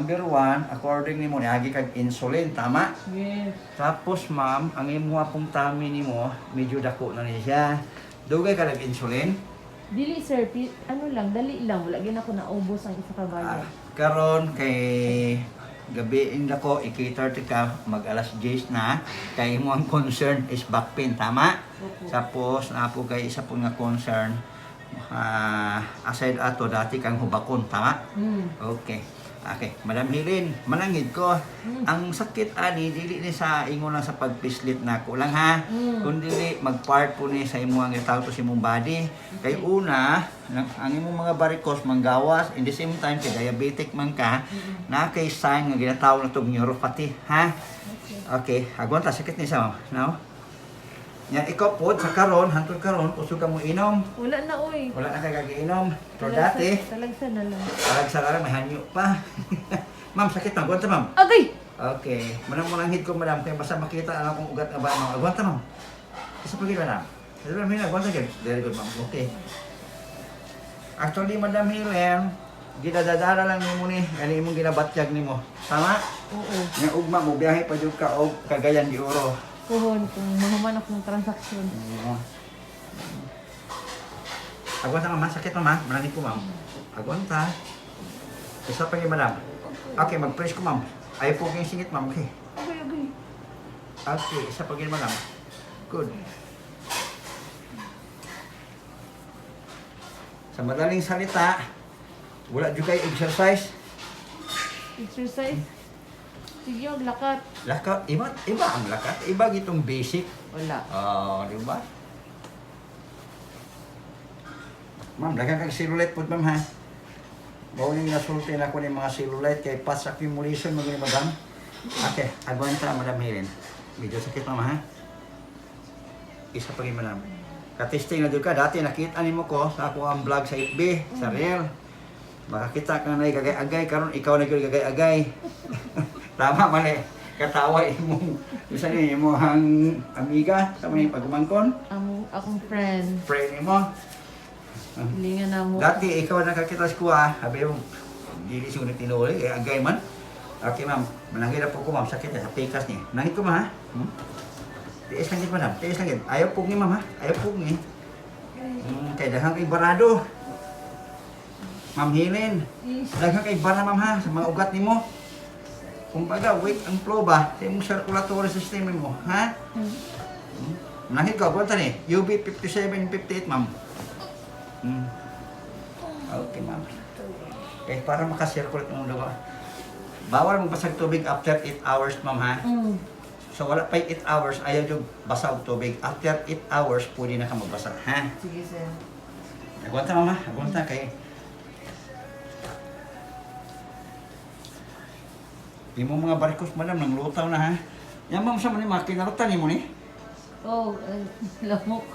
number 1, according nimo niagi kag insulin, tama? Yes. Tapos ma'am, ang imo pong tummy nimo medyo dako na ni siya. Dugay ka nag insulin? Dili sir, ano lang, dali lang. Wala gina ko naubos ang isa ka bayad. Karon kay gabi ko i-cater ka mag alas 10 na kay mo ang concern is back pain, tama? Opo. Tapos napo kay isa po nga concern aside ato dati kang hubakon, tama? Okay. Okay, Madam Helen, manangid ko. Ang sakit ani dili ni sa ingon lang sa pagpislit nako lang ha. Kundi mag-part po ni sa imong tawag to sa imong body. Kay una, ang imong mga varicose manggawas, in the same time kay diabetic man ka, na kay sign nga ginatawag na tong neuropathy, ha? Okay, agwan ta sakit ni sa no? Nya ikaw po sa karon, hantod karon, usog ka mo inom. Wala na oy. Wala na kay kagiinom. Pero dati, Talagsa na lang. parang sa karon may hanyo pa. Ma'am, sakit na. Agwanta, ma'am. Agay! Okay. Manang hit ko, madam. Kaya basta makita alam kong ugat na ba, ma'am. Agwanta, ma'am. Isa pa gila, ma'am. Isa pa gila, agwanta gila. Very good, ma'am. Okay. Actually, Madam Helen, ginadadara lang ni mo ni, ano imong ginabatyag ni mo. Tama? Oo. Nga ugma mo, biyahe pa dyan ka o Cagayan de Oro. Kuhon kung mahuman akong transaksyon. Oo. Agwanta, ma'am. Sakit, ma'am. Manangit ko, ma'am. Agwanta. Isa pa gila, madam. Okay, mag-press ko, ma'am. Ayaw po kayong singit, ma'am. Okay. Agay, agay. Okay, isa pa gila, madam. Good. Sa madaling salita, wala dyan kayo exercise. Exercise. Sige, lakat. Lakat, iba ang lakat. Iba gitong basic. Wala. Di ba? Ma'am, dagang kang cellulite po, ma'am, ha? Bawling nasultin ako ng mga cellulite kay past accumulation, mga madam. Okay, agwanta, Madam Helen. Medyo sakit, ma'am, ha? Isa pa rin, madam. Katesting na doon ka, dati nakita ni mo ko sa ako ang vlog sa FB, sa Real. Makakita ka na gagay-agay, karon ikaw na yung gagay-agay. Tama, mali. Katawa imong, bisa niyo, imong amiga, sa mga pagumangkon. Akong friend. Friend mo. Hilingan na mo. Dati ikaw nakakita sa kuha, sabi mo, hindi siya tinuli, agay man. Okay, ma'am, manangin na po ko, ma'am, sakit na sa pikas niya. Manangin ko, ma'am, ha? Tiis lang yun, madam. Tiis lang yun. Ayaw po niya, ma'am, ha? Ayaw po niya. Kaya daghang kay barado. Ma'am Helen, daghang kay bara, ma'am, ha? Sa mga ugat ni mo. Kumbaga, weight ang flow ba? Sa imong circulatory system mo, ha? Manangin ko, buwan ni, UB 57-58, ma'am. Okay, ma'am. Okay, para makasirculate yung dugo. Bawal mong basag tubig after 8 hours, ma'am, ha? So, wala pa 8 hours, ayaw yung basa og tubig. After 8 hours, pwede na ka magbasa, ha? Sige, sir. Nagwanta, mama. Nagwanta kay... Di mo mga barikos, madam, nang lutaw na, ha? Yan, ma'am, sa mga kinarutan mo ni? Oh, lamok.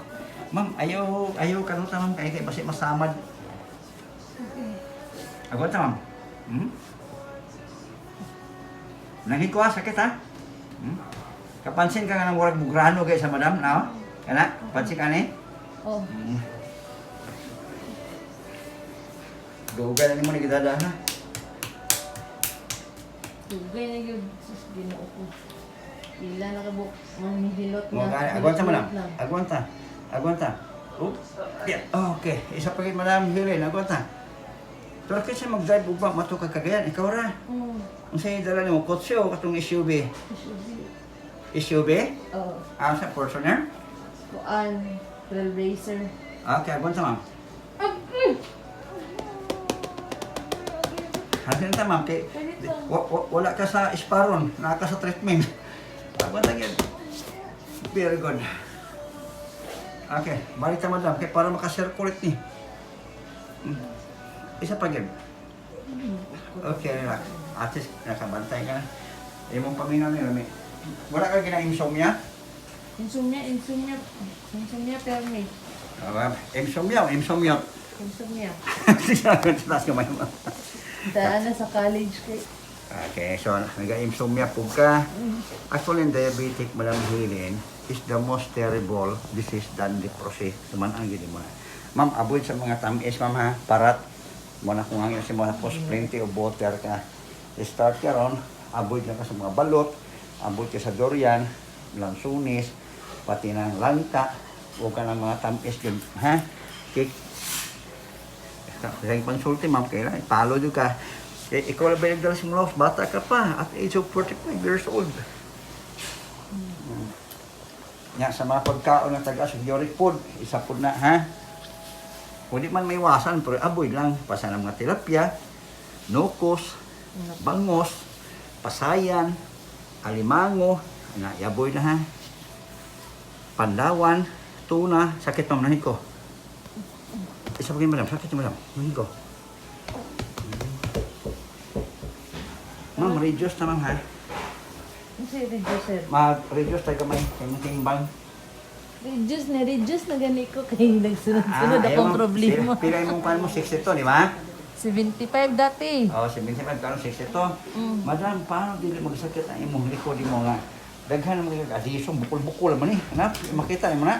Ma'am, ayaw kanutan, ma'am, kaya basi masamad. Nagwanta, ma'am. Nangit ko, ha? Sakit, ha? Kapansin ka nga ng warag bugrano guys sa madam, no? Kana? Pansin ka ni? Oh. Dugan na ni mo ni gidada, ha? Tugay na yun. Sus, ginoo ko. Ila na kabuk. Manghihilot Mga na. agwanta, madam. Hilot na. Agwanta. Agwanta. Oops. Yeah. Okay. Isa pa rin, madam. Helen, agwanta. Pero kasi mag-drive ugma, matukag kagayan. Ikaw ra. Ang sa'yo dala mo, kotse o katong SUV? SUV? Oh. Sa Fortuner? Kuan. Trailblazer. Okay, agwanta, ma'am. Hasin ta, ma'am. Kay, wala ka sa Isparon. Naka ka sa treatment. Agwanta yan. Very good. Okay, balik ta, madam. Kaya para makasirculate ni. Isa pa yun. Okay, relax. At least, nakabantay ka na. Imong paminaw ni Rami. Wala ka gina-insomnia? Insomnia permit. Insomnia o insomnia? Insomnia. Taas kamay mo. Daan na sa college kay. Okay, so nag-insomnia po ka. Actually, diabetic, Madam Helen, is the most terrible disease than leprosy. Suman ang gini mo. Ma'am, avoid sa mga tamis, ma'am, ha? Parat. Muna kung hangin si mga post plenty of water ka. start ka ron, avoid lang ka sa mga balot, avoid ka sa durian, lansunis, pati ng langka, huwag ka ng mga tamis yun, ha? Okay. Sa pansulti, ma'am, kailangan ipalo nyo ka. Eh, ikaw lang ba nagdala sa mga bata ka pa, at age of 45 years old. Nga, sa mga pagkaon ng taga-uric food, isa po na, ha? Kung di man may iwasan, pero avoid lang. Pasa ng mga tilapia, nukos, bangos, pasayan, alimango, na, i-avoid na, ha? Pandawan, tuna, sakit mo, nahin ko. Isa pa kayo, madam, sakit mo, madam, nahin ko. Ma'am, reduce na, ma'am, ha? Kasi reduce, sir. Mag-reduce tayo kamay, kayong timbang. Reduce na gani ko kay nagsunod-sunod akong problema. Pila yung kan mo, 62, di ba? 75 dati. Oo, 75, kano 62. Madam, paano dili magsakit ang imong likod mo nga? Daghan ng mga adisong, bukol-bukol naman eh. Hanap, makita mo na.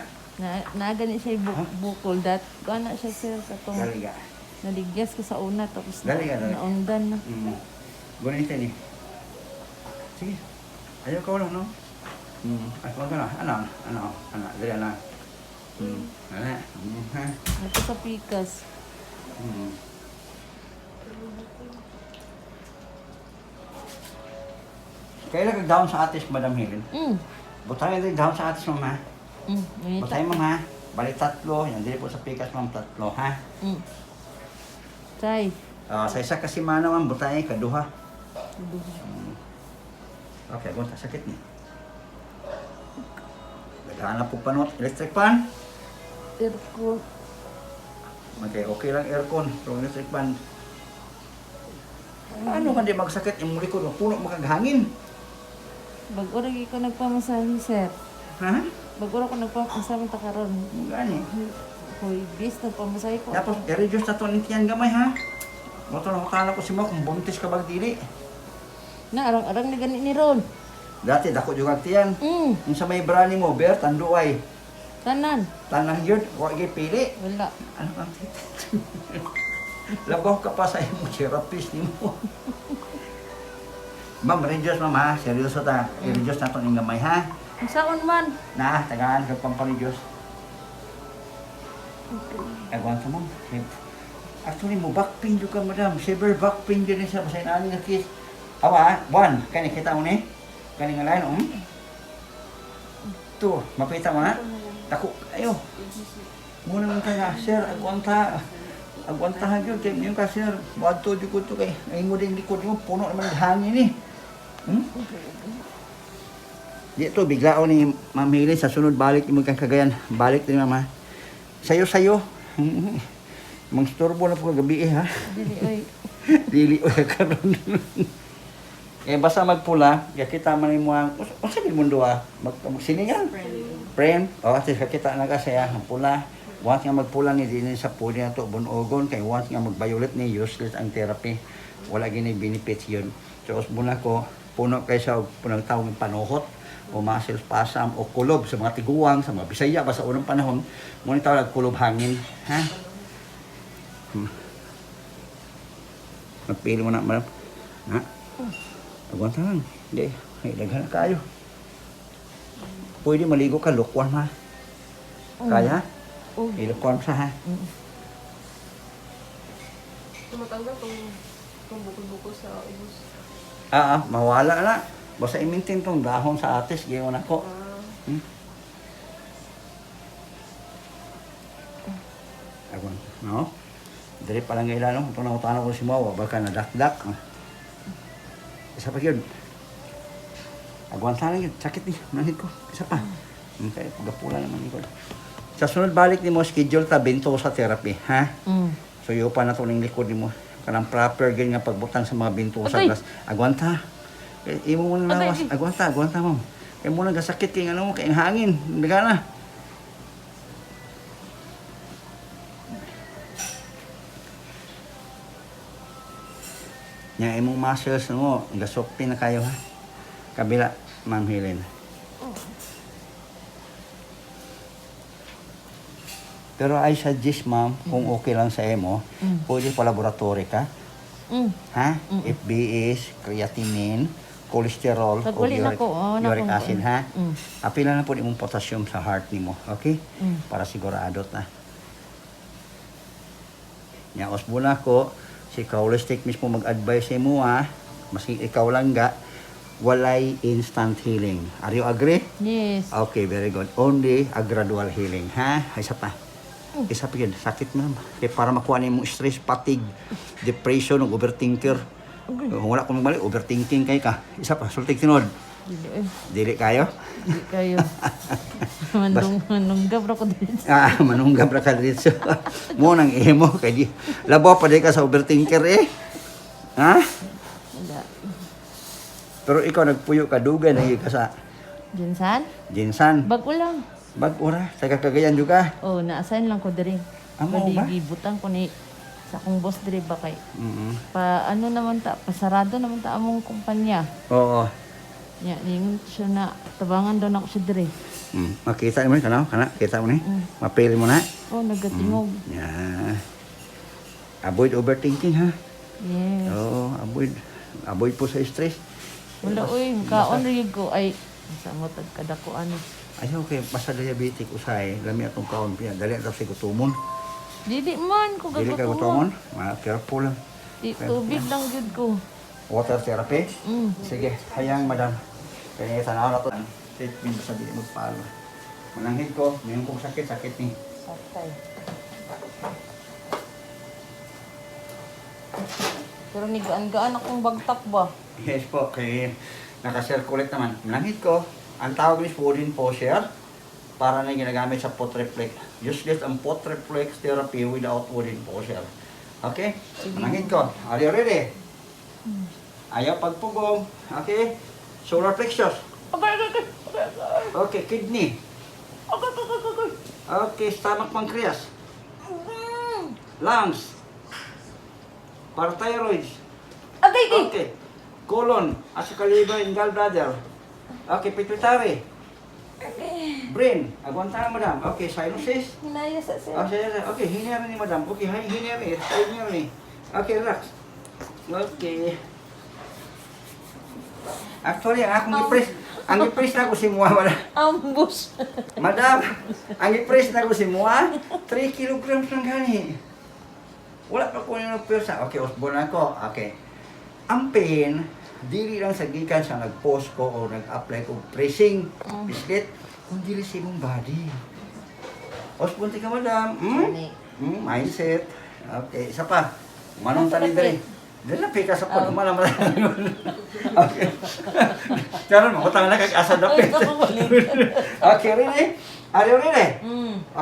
Gani siya bukol. Gana siya, sir, katong Daliga. naligyas ko sa una tapos Daliga. naundan na. Gunitin eh. Sige. Ayaw ka wala, no? At wag ka na. Ano? Dali na. Ha? Ito sa pikas. Kailan kag-down sa atis, Madam Helen? Mm. Butayan din down sa atis, ma'am, ha? Ganito. Butayan, ma'am, ha? Balik 3. Yan, dili po sa pikas, ma'am, 3, ha? Tay. Sa isa kasi mana, ma'am, butayan, kaduha. Okay, gunta, sakit ni. Naghanap po panot, electric fan. Aircon. Okay lang aircon, pero electric fan. Ano ka di magsakit, yung likod, puno makaghangin. Bago rin ko nagpamasahe, sir. Ha? Bago ko nagpamasahe takaron. Gani. Hoy, bis, nagpamasahe ko. Tapos, i-reduce na to nintiyan gamay, ha? Moto na makala ko si mo kung buntis ka bag dili. Na, arang-arang na gani ni Ron. Dati, dako juga tiyan. Yung sa may brani mo, Ber, tanduay. Tanan. Tanang yun, huwag pili. Wala. Ano kang labaw ka pa sa imong therapist ni mo. Ma'am, reduce, ma'am, ha? Seryoso ta. I-reduce na itong gamay, ha? Ang saon man. Tagaan ka pang pa-reduce. Agwan sa ma'am. Actually, mo back pain juga, madam. Severe back pain din siya. Basahin ani nga kiss. Awa, buwan. Kani, kita mo ni? Kani nga lain, Ito, mapita mo, ha? Tako, ayo. Muna lang tayo, sir, agwanta. Agwantahan yun, kaya yung ka, sir. Wadto, di ko ito kay. Ay mo din likod mo, puno naman ng hangin, eh. Dito, biglaon ni Ma'am Helen, sa sunod balik mo kang Cagayan. Balik din, mama. Sayo. Mangstorbo na po kagabi, ha? Dili, oy. Dili, karon. Basta magpula, kita man mo ang, unsa din mundo, magsiningan. Friend. Kasi kakita na kasi, ang pula. Once nga magpula ni din sa puli na to, bunogon, kay once nga mag-violet ni, useless ang therapy. Wala gini benefits yun. So, muna ko, puno kayo sa punang tawag ng panuhot, o muscle spasm, o kulob sa mga tiguang, sa mga Bisaya, basta unang panahon, muna tawag kulob hangin. Ha? Magpili mo na, madam. Ha? Agwanta lang. Hindi. Daghan na kayo. Pwede maligo ka, lukwar ma. Kaya? Ilukwar sa ha. Tumatanggal kung bukol-bukol sa ubos. Mawala na. Basta i-maintain tong dahon sa atis, gayon ako. Agwan, no? Dari pa lang ngayon, no? Ito na utana ko si Mawa, baka nadakdak. Isa pa yun. Agwan sana yun, sakit ni, manhid ko. Isa pa. Kaya pagapula naman ko. Sa sunod balik ni mo, schedule ta bentosa therapy, ha? So, yung pa na ito ng likod ni mo. Kanang proper ganyan nga pagbutang sa mga bentosa. Agwan ta. Imo mo na lawas. Agwan ta mo. Kaya mo nagasakit kay ano mo, kay hangin. Naga na. Nya imong muscles mo, gasokti na kayo, ha? Kabila, Ma'am Helen. Pero I suggest, ma'am, kung okay lang sa imo, pwede pa laboratory ka. Ha? FB is creatinine, cholesterol, Pag o uli na ko, uric acid, ha? Mm. Apila na po imong potassium sa heart nimo, okay? Para sigurado ta. Nya osbuna ko si Kaulistic mismo mag-advise sa imo ha, maski ikaw lang ga walay instant healing. Are you agree? Yes. Okay, very good. Only a gradual healing, ha? Isa pa. Isa pa yun, sakit na. Kaya para makuha na yung stress, fatigue, depression, overthinker. Kung wala kong mali, overthinking kayo ka. Isa pa, sultik tinod. Dili Dili kayo? Di kayo. Manunggab ra ko din. Manunggab ra ka dito. Mo nang emo kay di. Labaw pa di ka sa overthinker eh. Ha? Wala. Pero ikaw nagpuyo ka dugan lagi ka sa Jinsan? Jinsan. Bago lang. Bag-ura, sa Cagayan juga. Oh, na-assign lang ko diri. Amo Pwede ba? gibutang ko ni sa akong boss diri ba kay Mm. ano naman ta, pasarado naman ta among kumpanya. Oo. Nya ningon siya na tabangan daw nako siya diri. Makita mo ni kana, kita mo ni. Mapili mo na. Oh, nagatingog. Yeah. Avoid overthinking ha. Yes. Oo, avoid po sa stress. Wala oy, kaon rig ko ay sa mo tag kadakuan. Ayaw kay basta diabetic usay, lami atong kaon piya, dali ra sa gutumon. Dili man ko Dili ka gutumon, careful lang. Tubig lang gyud ko. Water therapy. Mm. Sige, hayang madam. Kaya tanaw na to. Treatment sa di magpalo. Mananghid ko, mayroon kong sakit ni. Patay. Pero ni gaan-gaan akong bagtak ba? Yes po, kay nakasirculate naman. Mananghid ko, ang tawag ni Foodin Posher para na ginagamit sa pot reflex. Useless ang pot reflex therapy without Foodin Posher. Okay? Mananghid ko. Are you ready? Ayaw pagpugong. Okay? Solar plexus. Okay, kidney. Okay, stomach pancreas. Lungs. Parathyroids. Okay. Colon, asa liver and gallbladder. Okay, pituitary. Brain. Aguanta madam. Okay, sinuses. Hinaya sa sir. Okay, hinir ni madam. Okay, hinir ni. Okay, relax. Okay. Actually, ang i-press na ko si Mua, madam. Ambush. Madam, ang i-press na ko si Mua, 3 kilograms lang gani. Wala pa ko yung pwersa. Okay, osbon ako. Okay. Ang pain, dili lang sa gikan sa nag-post ko o nag-apply ko pressing biscuit, kung dili sa imong body. Osbon ka, madam. Mindset. Okay, isa pa. Manong tani dali. Dali na pika sa pod, malam. Okay. Karon mo utang na kag-asa dapit. Okay, ready? Are you ready?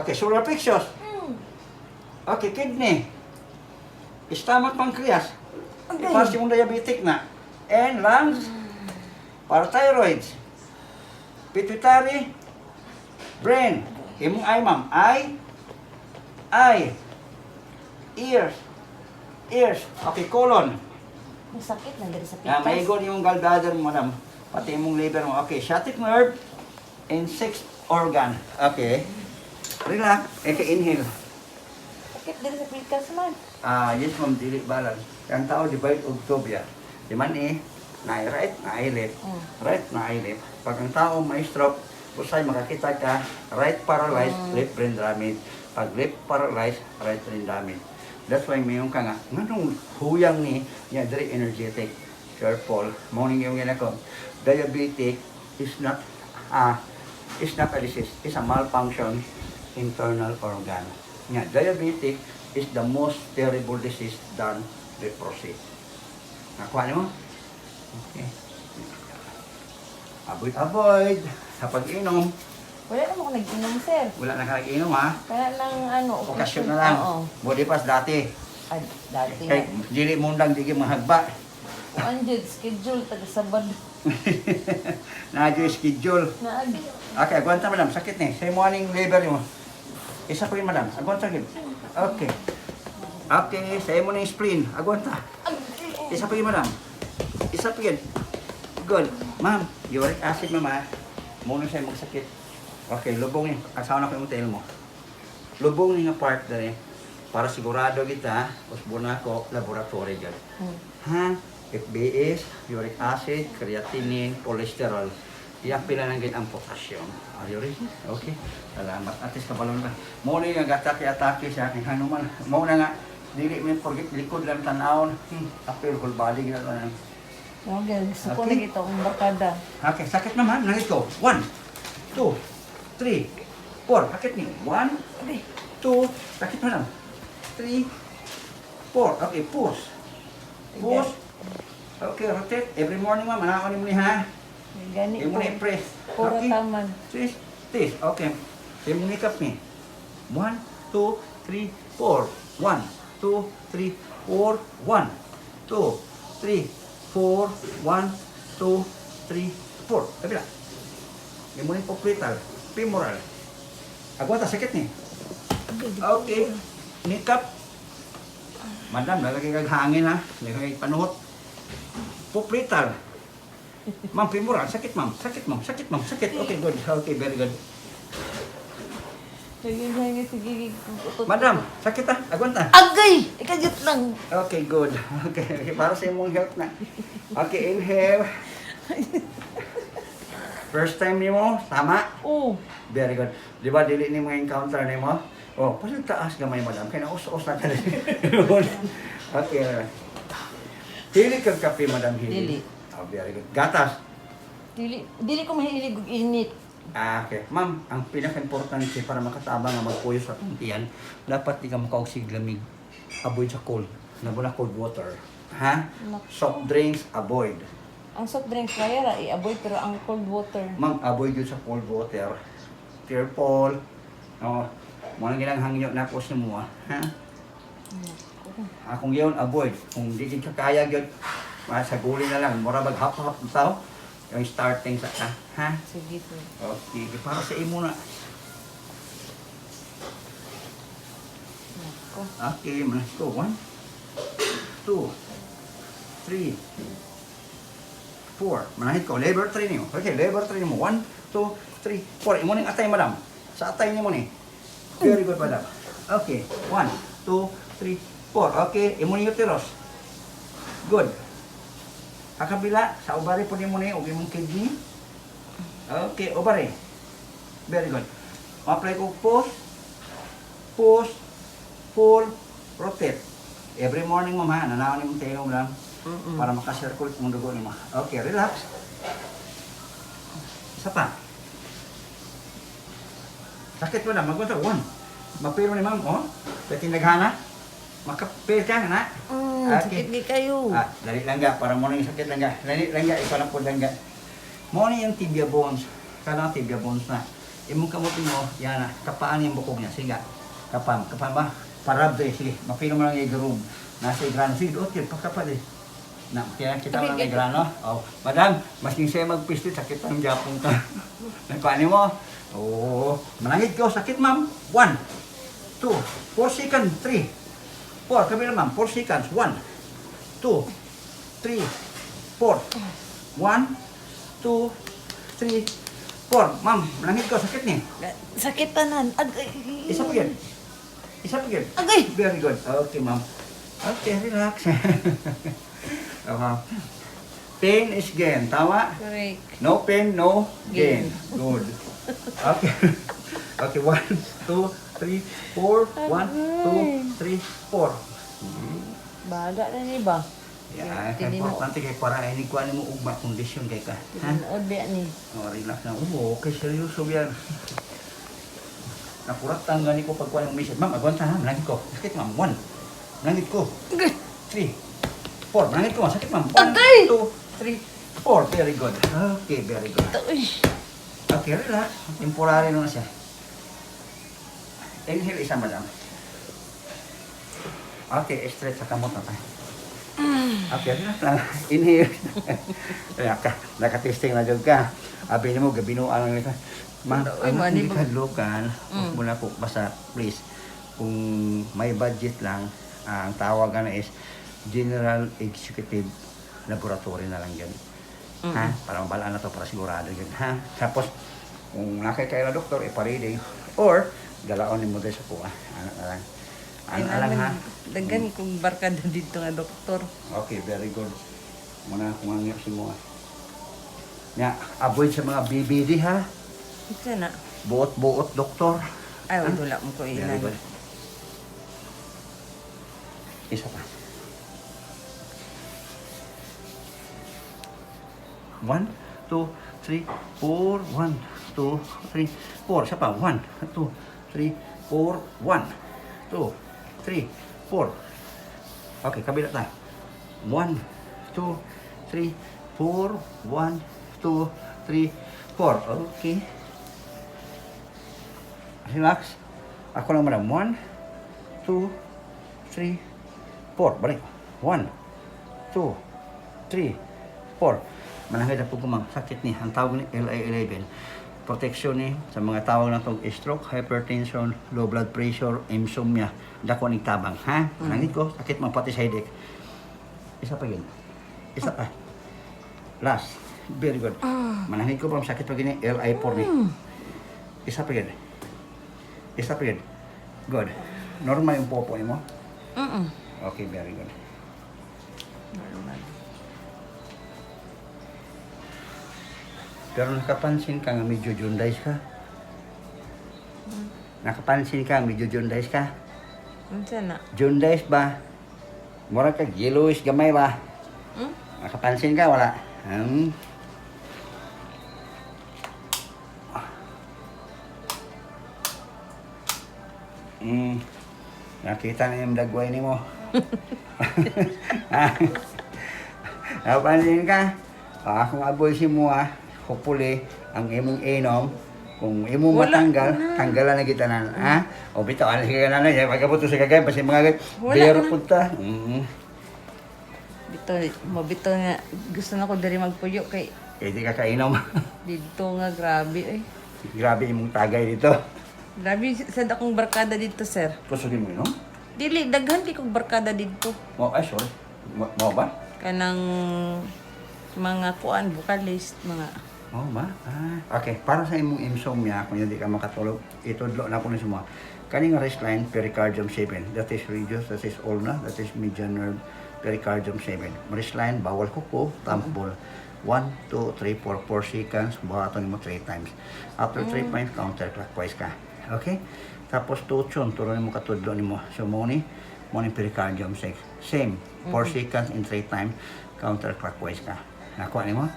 Okay, solar plexus. Okay, kidney. Stomach, pancreas. Ipas yung diabetic na. And lungs. Parathyroids. Pituitary. Brain. Imong eye, ma'am. Eye. Ears. Okay, colon. Masakit na diri sa May igon yung gallbladder mo, madam. Pati imong liver mo. Okay, sciatic nerve. And sixth organ. Okay. Relax. Inhale. Sakit diri sa pikas man. Yes, ma'am, dili balance. Ang tao divide og tubia. Di man na right, na left. Right, na left. Pag ang tao may stroke, usay makakita ka, right paralyzed, left brain damage. Pag left paralyzed, right brain damage. That's why mayroon ka nga, nganong huyang ni, yeah, very energetic. Careful. Morning yung ako. Diabetic is not a disease. It's a malfunction internal organ. Yeah, diabetic is the most terrible disease than leprosy. Nakuha niyo mo? Okay. Avoid. Sa pag-inom, Wala naman ako nag-inom, sir. wala na ka nag-inom ha. Kaya lang Okasyon na lang. Oo. Body pass dati. Ay, dati Kay nga. dili mundang digi mahagba. Anjud, schedule, taga-sabad. Nadyo schedule. Naagi. Okay, aguanta madam. Sakit ni. Sa morning liver mo. Isa po yun madam. Aguanta gid. Okay. Okay, sa mo na yung spleen. Aguanta. Isa po yun madam. Isa po yun. Good. Ma'am, uric acid mama. Muna siya magsakit. Okay, lubong yun. Asawa na ko yung tail mo. Lubong yung part dali. para sigurado kita, usbon ako, laboratory dyan. Ha? FBS, uric acid, creatinine, cholesterol. Iyak pinananggit ang potassium. Are you ready? Okay. Salamat. At least kabalon ka. Muna yung atake sa akin. Ano man. Muna nga. Dili mo forget likod lang tanawon. Apil whole body gina lang. Okay, gusto ko Okay. na ito ang barkada. Okay, sakit naman. Nangit ko. 1, 2, 3, 4. Sakit ni. 1, 2, sakit mo lang. 3, 4. Okay, push. Push. Okay, rotate. Every morning ma'am, manakaw ni mo ni ha. Gani Imo po. ni press. Puro Okay. taman. This. Okay. Imo ni kap ni. 1, 2, 3, 4. 1, 2, 3, 4. 1, 2, 3, 4. 1, 2, 3, 4. Kabila. Imo ni poplital. Femoral. Agwata sakit ni. Okay. Nikap. Madam, lalagay kag hangin ha. Lalagay panuhot. Poplital. Ma'am, femoral. Sakit ma'am. Sakit ma'am. Sakit ma'am. Sakit. Okay, good. Okay, very good. Sige. Madam, sakit ah. Agwanta. Agay! Ikajut lang. Okay, good. Okay, para sa imong health na. Okay, inhale. First time nimo, tama. Oh. Very good. Di ba, dili ni mga encounter nimo? Oh, pasig taas gamay, madam. Kaya na-us-us na ka rin. Okay. Hili kag kape, madam. Dili. Oh, very good. Gatas. Dili ko mahilig og init. Okay. Ma'am, ang pinaka-importante para makatabang nga magpuyo sa tuntian, dapat di ka makausig lamig. Avoid sa cold. Nabuna cold water. Ha? Soft drinks, avoid. Ang soft drinks kaya ra i-avoid pero ang cold water. Ma'am, avoid yun sa cold water. Careful. No, mo nang gilang hangyo na po sa mo. Ha? Kung yun, avoid. Kung di ka kaya yun, masaguli na lang. Mura mag-hap-hap tao. Yung starting sa ka. Ha? Sige po. Okay. Para sa imo na. Nako. Okay, let's go. 1, 2, 3, 4. Manahit ko. Labor training mo. Okay, labor training mo. 1, 2, 3, 4. Imo ning atay, madam. Sa atay niyo mo ni. Very good, madam. Okay. 1, 2, 3, 4. Okay, imo ning uterus. Good. Kakabila, sa ovary po nimo ni, ug imong kidney. Okay, ovary. Very good. Apply ko push, pull, rotate. Every morning mo ha, nanawon imong tayo lang para makasirculate mong dugo nimo. Okay, relax. Isa pa. Sakit mo na, magpunta. 1. Mapiro ni ma'am, oh. Pwede naghana. Makapil ka na. Sakit ni kayo. Dali lang ga, para mo na yung sakit lang ga. Dali lang ga, ikaw na po lang ga. Mo na yung tibia bones. Kanang tibia bones na. Imong kamutin mo, yan na. Kapaan yung bukog niya. Sige, kapam. Kapam ba? Parab doy. Sige, mapilo mo lang yung groove. Nasa igrano. Sige, okay, pakapal eh. Na, kaya kita mo lang yung igrano. Oh, madam, mas yung siya magpistit, sakit ang japong ka. Nagpaani mo? Oo. Manangit ko, sakit ma'am. 1, 2, 4 seconds, 3. 4, kabila ma'am, 4 seconds. 1, 2, 3, 4. 1, 2, 3, 4. Ma'am, manangit ko, sakit ni. Sakit tanan. Agay. Isa po yan. Isa po yan. Agay. Very good. Okay, ma'am. Okay, relax. Pain is gain. Tama? Correct. No pain, no gain. Gain. Good. Okay. Okay, 1, 2, 3, 4. 1, 2, 3, 4. Baga na ni ba? Yeah, Tili mo. importante kay para ini kuan mo ugma kondisyon kay ka. Ha? Tinood ba ni? Oh, relax na. Oo, okay, seryoso yan. Nakuratan gani ko pagkuhan ng message. Ma'am, agwanta ha, manangit ko. Sakit ma'am, 1. Manangit ko. 3, 4. Manangit ko, sakit ma'am. 1, Agay! 2, 3, 4. Very good. Okay, very good. Uy. Okay, relax. Temporary na siya. Inhale isa, madam. Okay, stretch sa kamot na tayo. Okay, relax lang. Inhale. Nakatesting na dyan ka. Abi mo, gabinuan lang nito. Ma'am, Uy, ang mani hindi mo. kadlokan, huwag mo na po basta, please, kung may budget lang, ang tawagan na is General Executive Laboratory na lang yan. Ha? Para mabalaan na to, para sigurado yun. Ha? Tapos, kung nakikaya na doktor, ipareading. Or, galaon ni mo dahil sa kuha. Anak na lang. Ay Alang ha. daghan kong barkada dito nga doktor. Okay, very good. Muna kumangyo si mo. Nya, avoid sa mga BBD ha. Ito na. Buot-buot, doktor. Ay, wala mo ko Very ilan. good. Isa pa. 1, 2, 3, 4, 1, 2, 3, 4. Isa pa. 1, 2, 3, 4, 1, 2, 3, 4. Okay, kabila tayo. 1, 2, 3, 4, 1, 2, 3, 4. Okay. Relax. Ako lang madam. 1, 2, 3, 4. Balik. 1, 2, 3, 4. Manangay na po kumang sakit ni. Ang tawag ni LA11. Protection ni sa mga tawag na itong stroke, hypertension, low blood pressure, insomnia. Dako ni tabang. Ha? Manangit ko. Sakit mo pati sa headache. Isa pa yun. Isa pa. Last. Very good. Manangit ko pa ang sakit pa gini. LI4 ni. Isa pa yun. Isa pa yun. Good. Normal yung popo mo? Okay, very good. Normal. Pero nakapansin ka nga medyo jaundice ka? Nakapansin ka medyo jaundice ka? Ito na. Jaundice ba? Mura ka yellowish gamay ba? Nakapansin ka? Wala? Nakita na yung dagway ni mo. Nakapansin ka? Akong aboy si mo hopefully, ang imong inom, kung imong Wala matanggal, na. tanggalan na kita na. Ha? O bitaw, ano sige na na, pagkabuto sa kagay, pasi mga gay, Wala biro na. punta. Bito, mabito nga. Gusto na ko dari magpuyo kay Kaya di ka kainom. dito nga grabe eh. Grabe imong tagay dito. Grabe sad akong barkada dito, sir. Kusugin mo inom? Dili, daghan di kong barkada dito. Ay, sorry. Mo ba? Kanang mga kuan, vocalist, mga... Oo ba? Okay, para sa imong insomnia, kung hindi ka makatulog, itudlo na ko na semua. Kaning rest line, pericardium 7. That is reduced, that is ulna, that is median nerve, pericardium 7. Rest line, bawal kuko, thumb ball. 1, 2, 3, 4, 4 seconds, buhaton mo 3 times. After 3 times, counterclockwise ka. Okay? Tapos tuchon, turunin mo katudlo ni mo. So, muni pericardium 6. Same, 4 seconds in 3 times, counterclockwise ka. Nakuha ni mo?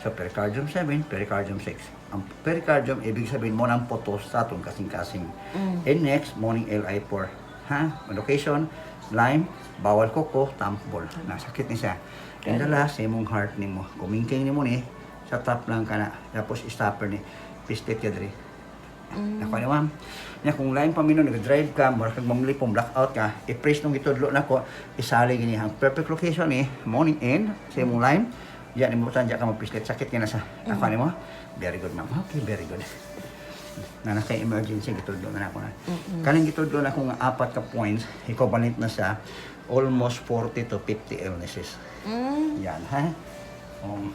So, pericardium 7, pericardium 6. Ang pericardium, ibig sabihin mo ng potos sa atong kasing-kasing. And next, morning LI4. Ha? Location, lime, bawal kuko, thumb ball. Nasakit ni siya. And the last, sa imong heart ni mo. Kumingking ni mo ni, sa top lang ka na. Tapos, stopper ni, pistit ka diri. Nakuha ni ma'am. Nya kung lain pa mino nag-drive ka, mura kag mamili pong blackout ka, i-press nung itudlo na ko, isali gini ang perfect location ni morning end sa imong line. Diyan ni mo tanja ka magpislit sakit ka na sa nakuha ni mo. Very good ma'am. Okay, very good. Na naka emergency gitudlo na ako na. Kaning gitudlo na ko nga 4 ka points, equivalent na sa almost 40 to 50 illnesses. Yan ha.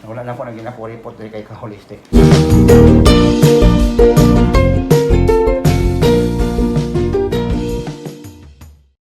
Wala na ko nang ginako report diri kay ka holistic.